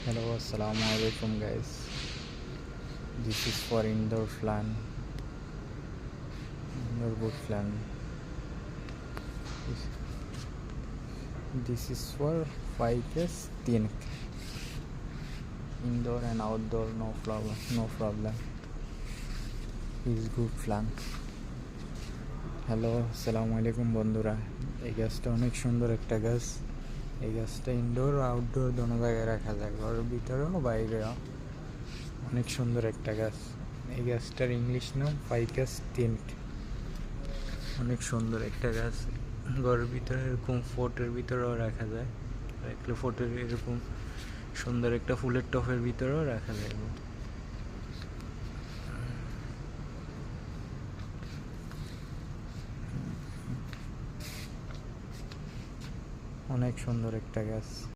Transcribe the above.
Hello, assalamu alaikum guys. This is for indoor plant, indoor wood plant. This is for 5S thin. Indoor and outdoor, no problem, no problem. Is good plant. Hello আসসালামু আলাইকুম বন্ধুরা, এই গাছটা অনেক সুন্দর একটা গাছ। এই গাছটা ইনডোর আউটডোর দোনো জায়গায় রাখা যায়, ঘরের ভিতরেও বাইরেও। অনেক সুন্দর একটা গাছ। এই গাছটার ইংলিশ নাম ফাইকাস টিন্ট। অনেক সুন্দর একটা গাছ, ঘরের ভিতরে এরকম ফোটের ভিতরেও রাখা যায়, রাখলে ফোটের এরকম সুন্দর একটা ফুলের টপের ভিতরেও রাখা যায়। অনেক সুন্দর একটা গাছ।